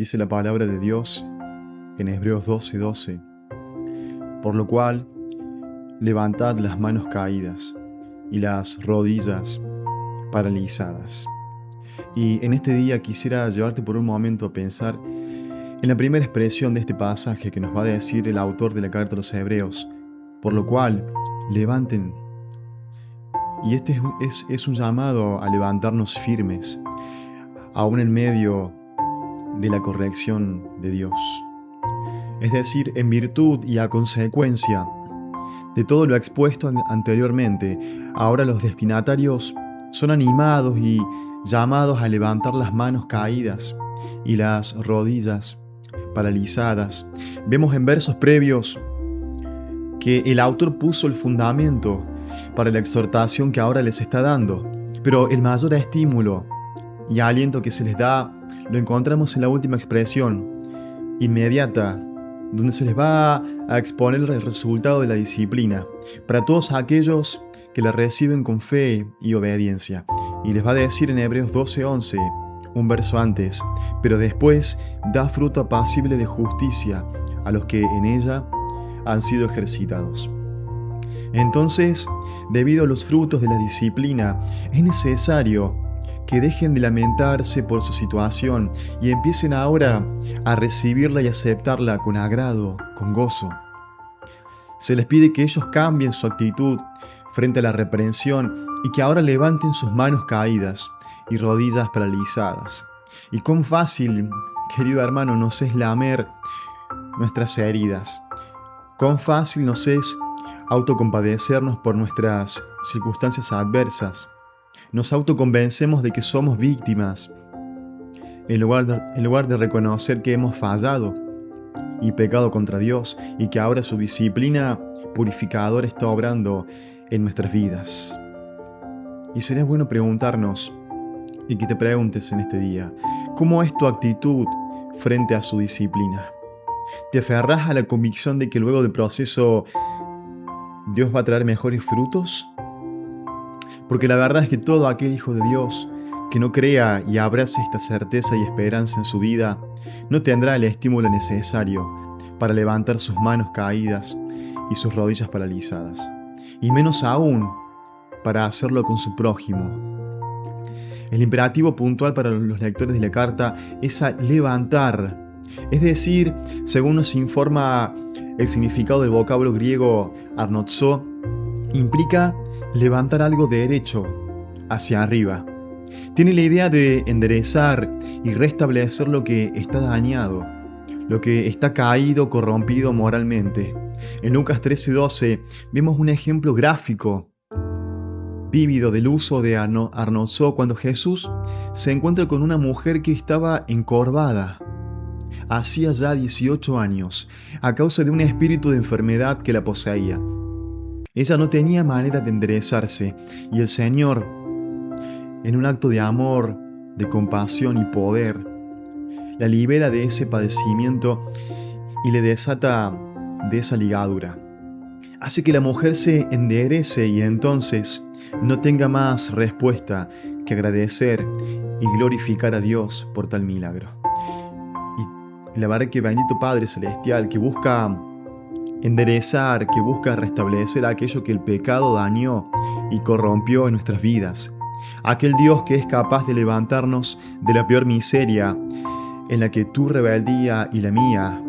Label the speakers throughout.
Speaker 1: Dice la palabra de Dios en Hebreos 12:12. Por lo cual, levantad las manos caídas y las rodillas paralizadas. Y en este día quisiera llevarte por un momento a pensar en la primera expresión de este pasaje que nos va a decir el autor de la carta a los Hebreos. Por lo cual, levanten. Y este es un llamado a levantarnos firmes, aún en medio de la corrección de Dios. Es decir, en virtud y a consecuencia de todo lo expuesto anteriormente, ahora los destinatarios son animados y llamados a levantar las manos caídas y las rodillas paralizadas. Vemos en versos previos que el autor puso el fundamento para la exhortación que ahora les está dando, pero el mayor estímulo y aliento que se les da lo encontramos en la última expresión, inmediata, donde se les va a exponer el resultado de la disciplina para todos aquellos que la reciben con fe y obediencia. Y les va a decir en Hebreos 12:11, un verso antes, pero después da fruto apacible de justicia a los que en ella han sido ejercitados. Entonces, debido a los frutos de la disciplina, es necesario que dejen de lamentarse por su situación y empiecen ahora a recibirla y aceptarla con agrado, con gozo. Se les pide que ellos cambien su actitud frente a la reprensión y que ahora levanten sus manos caídas y rodillas paralizadas. Y cuán fácil, querido hermano, nos es lamer nuestras heridas. Cuán fácil nos es autocompadecernos por nuestras circunstancias adversas. Nos autoconvencemos de que somos víctimas, en lugar de reconocer que hemos fallado y pecado contra Dios y que ahora su disciplina purificadora está obrando en nuestras vidas. Y sería bueno preguntarnos, y que te preguntes en este día, ¿cómo es tu actitud frente a su disciplina? ¿Te aferrás a la convicción de que luego del proceso Dios va a traer mejores frutos? Porque la verdad es que todo aquel hijo de Dios que no crea y abrace esta certeza y esperanza en su vida, no tendrá el estímulo necesario para levantar sus manos caídas y sus rodillas paralizadas, y menos aún para hacerlo con su prójimo. El imperativo puntual para los lectores de la carta es a levantar, es decir, según nos informa el significado del vocablo griego arnozo, implica levantar algo derecho hacia arriba. Tiene la idea de enderezar y restablecer lo que está dañado, lo que está caído, corrompido moralmente. En Lucas 13:12 vemos un ejemplo gráfico, vívido del uso de arnozo cuando Jesús se encuentra con una mujer que estaba encorvada. Hacía ya 18 años, a causa de un espíritu de enfermedad que la poseía. Ella no tenía manera de enderezarse, y el Señor, en un acto de amor, de compasión y poder, la libera de ese padecimiento y le desata de esa ligadura. Hace que la mujer se enderece y entonces no tenga más respuesta que agradecer y glorificar a Dios por tal milagro. Y la verdad que bendito Padre Celestial, que busca enderezar, que busca restablecer aquello que el pecado dañó y corrompió en nuestras vidas. Aquel Dios que es capaz de levantarnos de la peor miseria en la que tu rebeldía y la mía,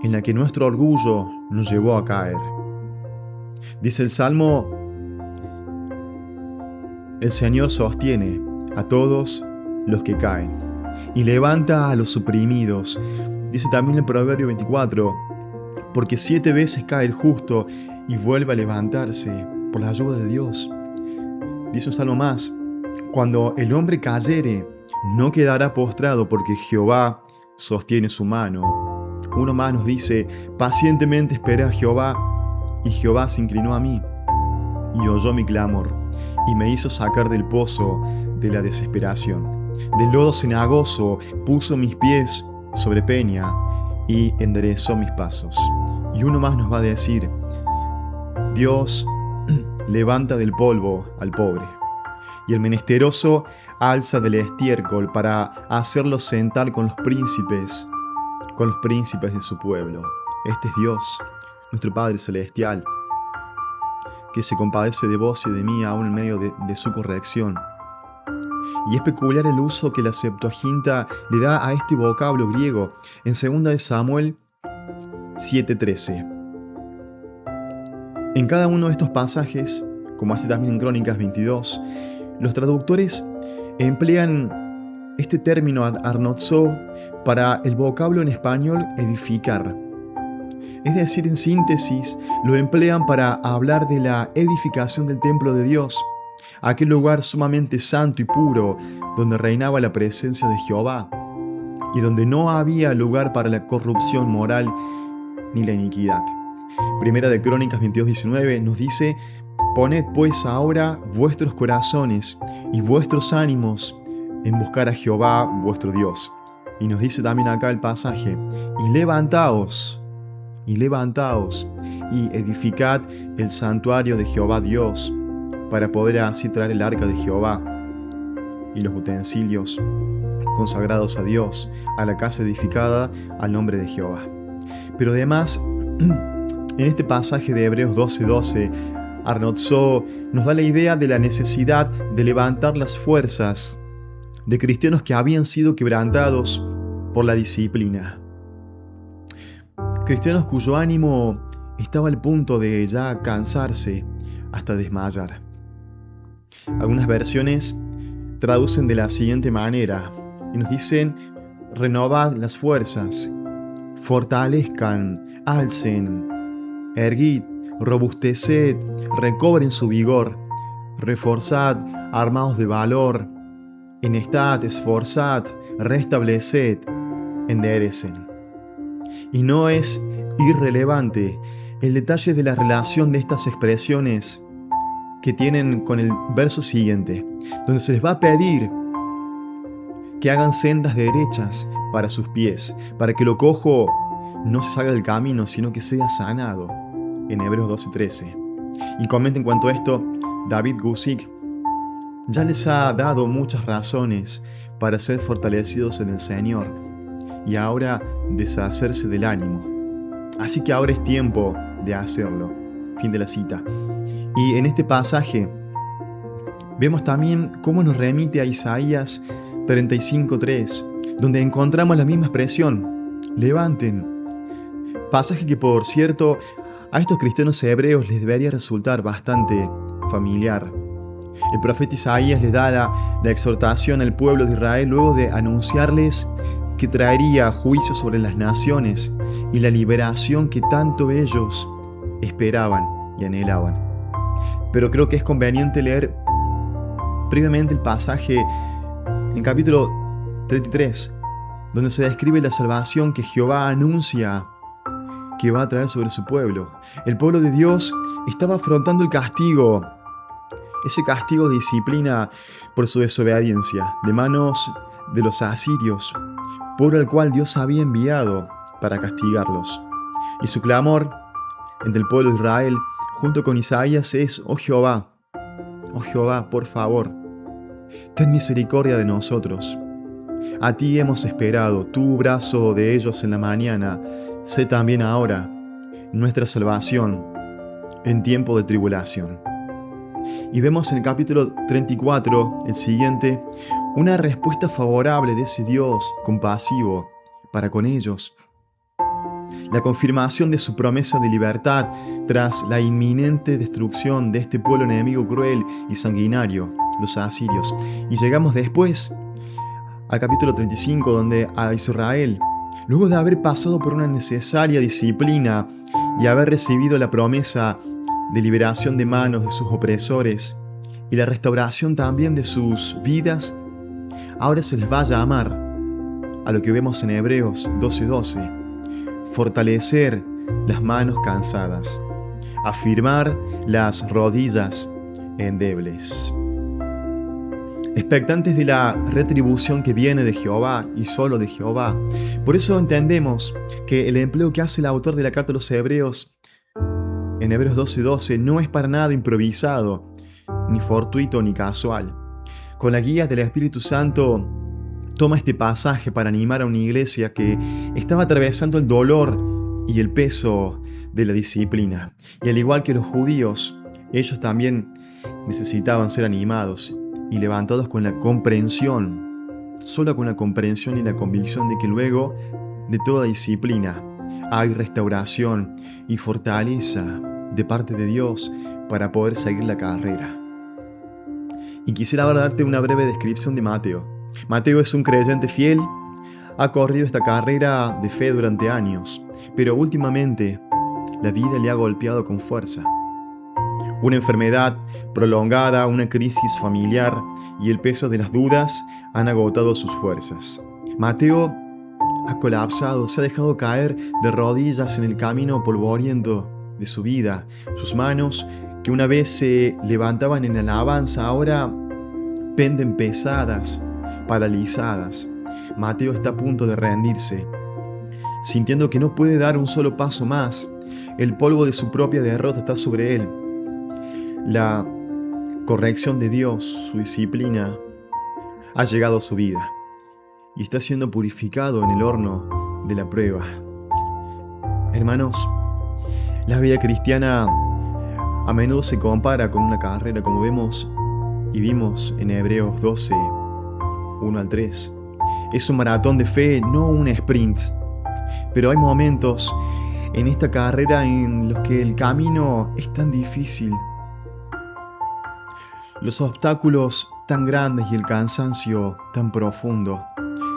Speaker 1: en la que nuestro orgullo nos llevó a caer. Dice el Salmo, el Señor sostiene a todos los que caen y levanta a los oprimidos. Dice también el Proverbio 24, porque 7 veces cae el justo y vuelve a levantarse por la ayuda de Dios. Dice un salmo más, cuando el hombre cayere, no quedará postrado porque Jehová sostiene su mano. Uno más nos dice, pacientemente esperé a Jehová y Jehová se inclinó a mí y oyó mi clamor y me hizo sacar del pozo de la desesperación. Del lodo cenagoso puso mis pies sobre peña y enderezó mis pasos. Y uno más nos va a decir, Dios levanta del polvo al pobre. y el menesteroso alza del estiércol para hacerlo sentar con los príncipes de su pueblo. Este es Dios, nuestro Padre Celestial, que se compadece de vos y de mí aún en medio de su corrección. Y es peculiar el uso que la Septuaginta le da a este vocablo griego en 2 de Samuel 7:13. En cada uno de estos pasajes, como hace también en Crónicas 22, los traductores emplean este término arnozo para el vocablo en español edificar. Es decir, en síntesis, lo emplean para hablar de la edificación del templo de Dios, aquel lugar sumamente santo y puro donde reinaba la presencia de Jehová y donde no había lugar para la corrupción moral ni la iniquidad. Primera de Crónicas 22:19 nos dice: poned pues ahora vuestros corazones y vuestros ánimos en buscar a Jehová vuestro Dios. Y nos dice también acá el pasaje: y levantaos y edificad el santuario de Jehová Dios, para poder así traer el arca de Jehová y los utensilios consagrados a Dios, a la casa edificada al nombre de Jehová. Pero además, en este pasaje de Hebreos 12:12, arnozo nos da la idea de la necesidad de levantar las fuerzas de cristianos que habían sido quebrantados por la disciplina. Cristianos cuyo ánimo estaba al punto de ya cansarse hasta desmayar. Algunas versiones traducen de la siguiente manera y nos dicen: renovad las fuerzas, fortalezcan, alcen, erguid, robusteced, recobren su vigor, reforzad, armaos de valor, enestad, esforzad, restableced, enderecen. Y no es irrelevante el detalle de la relación de estas expresiones que tienen con el verso siguiente, donde se les va a pedir que hagan sendas derechas para sus pies, para que lo cojo no se salga del camino, sino que sea sanado, en Hebreos 12:13. Y comenta en cuanto a esto David Guzik: ya les ha dado muchas razones para ser fortalecidos en el Señor, y ahora deshacerse del ánimo. Así que ahora es tiempo de hacerlo. Fin de la cita. Y en este pasaje vemos también cómo nos remite a Isaías 35:3, donde encontramos la misma expresión: levanten. Pasaje que, por cierto, a estos cristianos hebreos les debería resultar bastante familiar. El profeta Isaías les da la exhortación al pueblo de Israel luego de anunciarles que traería juicio sobre las naciones y la liberación que tanto ellos esperaban y anhelaban. Pero creo que es conveniente leer previamente el pasaje en capítulo 33, donde se describe la salvación que Jehová anuncia que va a traer sobre su pueblo. El pueblo de Dios estaba afrontando el castigo, ese castigo de disciplina por su desobediencia, de manos de los asirios, pueblo al cual Dios había enviado para castigarlos. Y su clamor entre el pueblo de Israel, junto con Isaías, es: oh Jehová, por favor, ten misericordia de nosotros. A ti hemos esperado, tu brazo de ellos en la mañana, sé también ahora nuestra salvación en tiempo de tribulación. Y vemos en el capítulo 34, el siguiente, una respuesta favorable de ese Dios compasivo para con ellos. La confirmación de su promesa de libertad tras la inminente destrucción de este pueblo enemigo cruel y sanguinario, los asirios. Y llegamos después al capítulo 35, donde a Israel, luego de haber pasado por una necesaria disciplina y haber recibido la promesa de liberación de manos de sus opresores y la restauración también de sus vidas, ahora se les va a llamar a lo que vemos en Hebreos 12:12: fortalecer las manos cansadas, afirmar las rodillas endebles. Expectantes de la retribución que viene de Jehová y solo de Jehová. Por eso entendemos que el empleo que hace el autor de la carta a los Hebreos en Hebreos 12:12 no es para nada improvisado, ni fortuito, ni casual. con la guía del Espíritu Santo, toma este pasaje para animar a una iglesia que estaba atravesando el dolor y el peso de la disciplina. Y al igual que los judíos, ellos también necesitaban ser animados y levantados con la comprensión, solo con la comprensión y la convicción de que luego de toda disciplina hay restauración y fortaleza de parte de Dios para poder seguir la carrera. Y quisiera ahora darte una breve descripción de Mateo. Mateo es un creyente fiel, ha corrido esta carrera de fe durante años, pero últimamente la vida le ha golpeado con fuerza. Una enfermedad prolongada, una crisis familiar y el peso de las dudas han agotado sus fuerzas. Mateo ha colapsado, se ha dejado caer de rodillas en el camino polvoriento de su vida. Sus manos, que una vez se levantaban en alabanza, ahora penden pesadas, paralizadas. Mateo está a punto de rendirse, sintiendo que no puede dar un solo paso más. El polvo de su propia derrota está sobre él. La corrección de Dios, su disciplina, ha llegado a su vida y está siendo purificado en el horno de la prueba. Hermanos, la vida cristiana a menudo se compara con una carrera, como vemos y vimos en Hebreos 12, 1 al 3. Es un maratón de fe, no un sprint. Pero hay momentos en esta carrera en los que el camino es tan difícil, los obstáculos tan grandes y el cansancio tan profundo,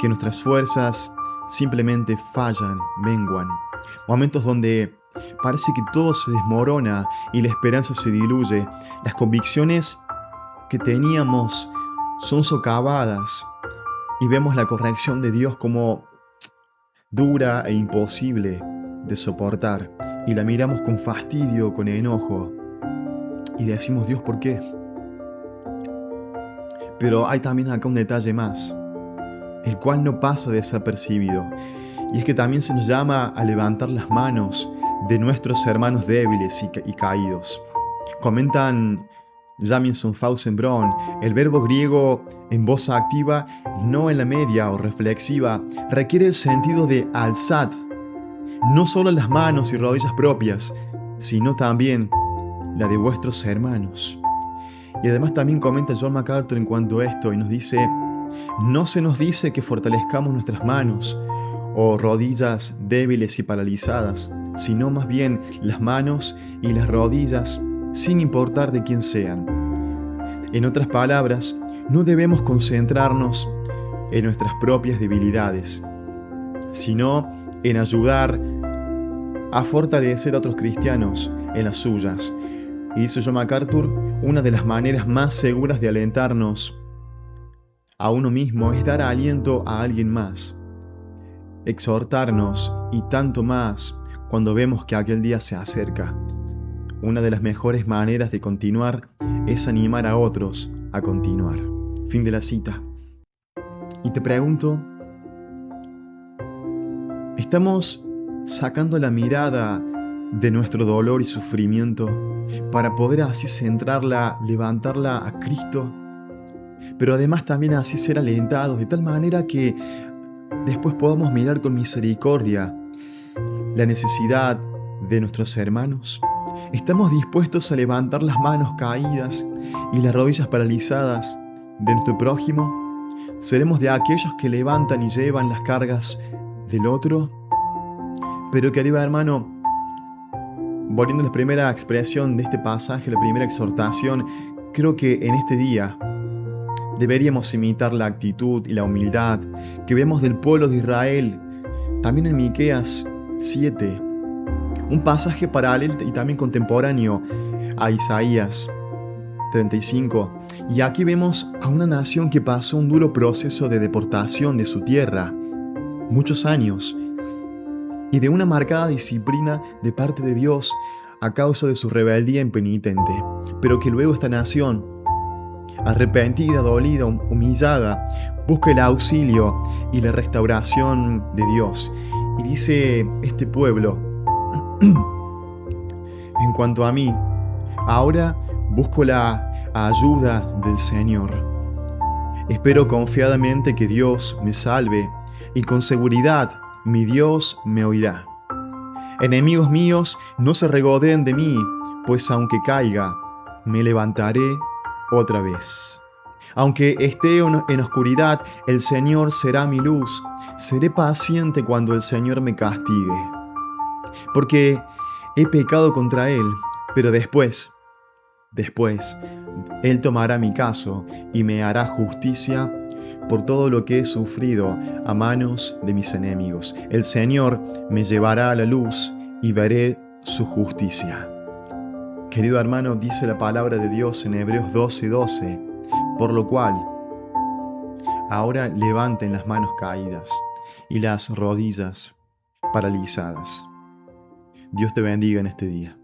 Speaker 1: que nuestras fuerzas simplemente fallan, menguan. Momentos donde parece que todo se desmorona y la esperanza se diluye. Las convicciones que teníamos son socavadas y vemos la corrección de Dios como dura e imposible de soportar. Y la miramos con fastidio, con enojo. Y decimos, Dios, ¿por qué? Pero hay también acá un detalle más, el cual no pasa desapercibido. Y es que también se nos llama a levantar las manos de nuestros hermanos débiles y caídos. Comentan Jamieson Fausenbrón, el verbo griego en voz activa, no en la media o reflexiva, requiere el sentido de alzad, no solo las manos y rodillas propias, sino también la de vuestros hermanos. Y además también comenta John MacArthur en cuanto a esto y nos dice, no se nos dice que fortalezcamos nuestras manos o rodillas débiles y paralizadas, sino más bien las manos y las rodillas sin importar de quién sean. En otras palabras, no debemos concentrarnos en nuestras propias debilidades, sino en ayudar a fortalecer a otros cristianos en las suyas. Y dice John MacArthur, una de las maneras más seguras de alentarnos a uno mismo es dar aliento a alguien más, exhortarnos y tanto más cuando vemos que aquel día se acerca. Una de las mejores maneras de continuar es animar a otros a continuar. Fin de la cita. Y te pregunto, ¿estamos sacando la mirada de nuestro dolor y sufrimiento para poder así centrarla, levantarla a Cristo? Pero además también así ser alentados de tal manera que después podamos mirar con misericordia la necesidad de nuestros hermanos. ¿Estamos dispuestos a levantar las manos caídas y las rodillas paralizadas de nuestro prójimo? ¿Seremos de aquellos que levantan y llevan las cargas del otro? Pero querido hermano, volviendo a la primera expresión de este pasaje, la primera exhortación, creo que en este día deberíamos imitar la actitud y la humildad que vemos del pueblo de Israel, también en Miqueas 7, un pasaje paralelo y también contemporáneo a Isaías 35. Y aquí vemos a una nación que pasó un duro proceso de deportación de su tierra, muchos años, y de una marcada disciplina de parte de Dios a causa de su rebeldía impenitente, pero que luego esta nación, arrepentida, dolida, humillada, busca el auxilio y la restauración de Dios. Y dice este pueblo, en cuanto a mí, ahora busco la ayuda del Señor. Espero confiadamente que Dios me salve y con seguridad mi Dios me oirá. Enemigos míos, no se regodeen de mí, pues aunque caiga, me levantaré otra vez. Aunque esté en oscuridad, el Señor será mi luz. Seré paciente cuando el Señor me castigue. Porque he pecado contra Él, pero después, Él tomará mi caso y me hará justicia por todo lo que he sufrido a manos de mis enemigos. El Señor me llevará a la luz y veré su justicia. Querido hermano, dice la palabra de Dios en Hebreos 12:12, por lo cual, ahora levanten las manos caídas y las rodillas paralizadas. Dios te bendiga en este día.